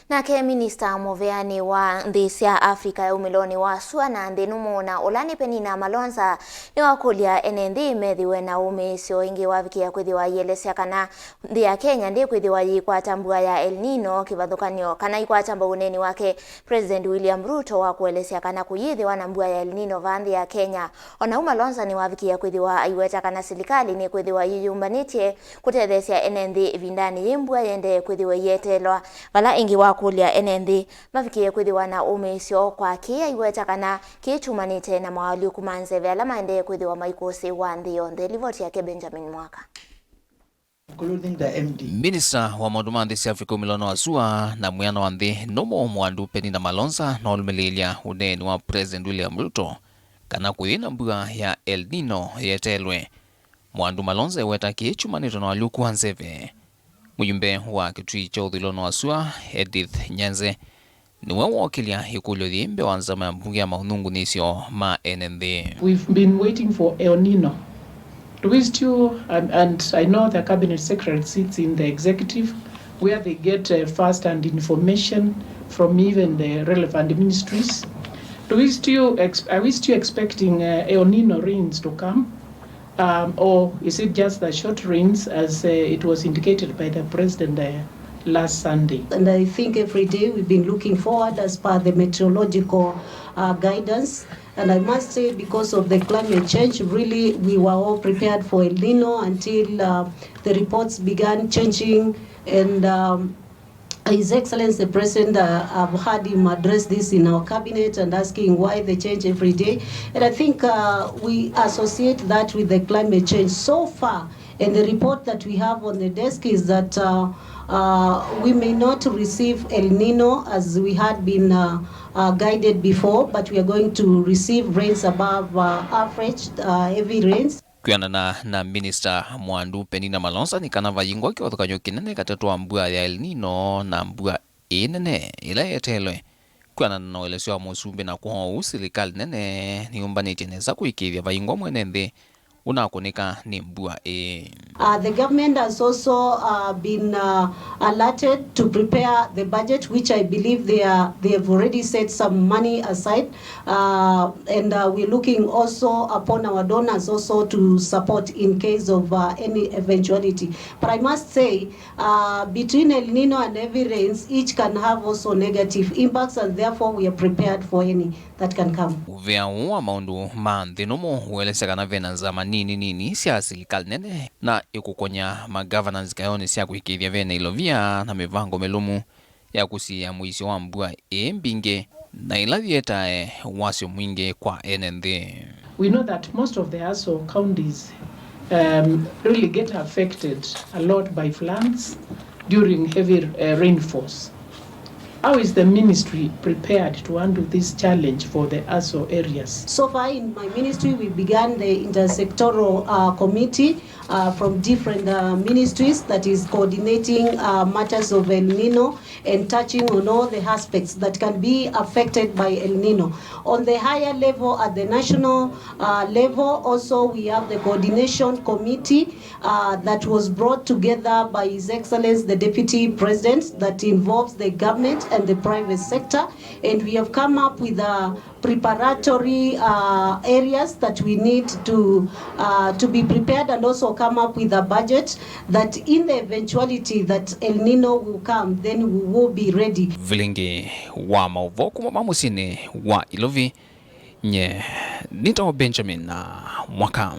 Nake Minista muviani wa nthi cia Afrika ya umiloni wa sua na nthi numu na ulani Peninah Malonza ni wakulia enenthi methiwe na umisyo ingi wavikia kwithiwa yelesya kana nthi ya Kenya ndi kwithiwa yikwata mbua ya El Nino kivathukanio kana ikwata uneni wake President William Ruto wa kuelesya kana kuyithiwa na mbua ya El Nino va nthi ya Kenya. Ona Malonza ni wavikia kwithiwa aiweta kana serikali ni kwithiwa yiyumbanitye kutethesya enenthi ivindani yimbua yende kwithiwa yeteelwa vala ingi wakulia enenthi mavikie kwithiwa na umisyo kwa kia iweta kana kichumanite na mawaliu kumanzeve ala maende kwithiwa maikusiiwa nthi yonthe. Ripoti yake Benjamin Mwaka. Minista wa maundu ma nthi cia Afrika umiloni wa sua na mwiano wa nthi numu muwandu Peninah Malonza na ulumililia uneni wa President William Ruto kana kuyina mbua ya El Nino Yeteelwe. Muwandu Malonza iweta kichumanite na mawaliu kumanzeve. Mujumbe wa kitui cha uthiloni wa sua Nyanze niwe wokilia ikulyo thiimbe wa nzama ya mbunge ya maunungu nisyo ma enenthi. We've been waiting for El Nino. Do we still, and I know the cabinet secretary sits in the executive where they get first-hand information from even the relevant ministries. Are we still expecting El Nino rains to come? Or is it just the short rains as it was indicated by the president last Sunday? And I think every day we've been looking forward as per the meteorological guidance. And I must say, because of the climate change, really we were all prepared for El Nino until the reports began changing. And His Excellency the President, I've had him address this in our cabinet and asking why they change every day. And I think we associate that with the climate change so far. And the report that we have on the desk is that we may not receive El Nino as we had been guided before, but we are going to receive rains above average, heavy rains. Kuyana na Minista muwandu Peninah Malonza ni kana vayingwa kivathukanio kinene katetwa mbua ya El Nino na mbua nene ila yeteelwe. Kuyana na uelesyo wa musumbi na kuhou serikali nene niyiyumbanitye neza kuikithia vayingwa mwene nthi unakunika ni mbua The government has also been alerted to prepare the budget, which I believe they have already set some money aside, and we're looking also upon our donors also to support in case of any eventuality. But I must say, between El Nino and heavy rains, each can have also negative impacts, and therefore we are prepared for any that can come. Uvea uwa maundu ma nthi numu uelesya kana vena nzama nini sia serikali nene na ikukonya ma-governance kayoni sia kuhikithia vena ilovia na mivango melumu ya kusia muisyo wa mbua mbinge na ila vietae wasyo mwingi kwa enenthi. We know that most of the ASO counties really get affected a lot by floods during heavy rainfalls. How is the ministry prepared to handle this challenge for the ASO areas? So far in my ministry, we began the intersectoral committee from different ministries that is coordinating matters of El Nino and touching on all the aspects that can be affected by El Nino. On the higher level, at the national level, also we have the coordination committee that was brought together by His Excellency the Deputy President that involves the government and the private sector, and we have come up with preparatory areas that we need to be prepared, and also come up with a budget that in the eventuality that El Nino will come, then we will be ready. Vilingi wa mauvoku mamusini wa ilovi nye nito Benjamin Mwaka.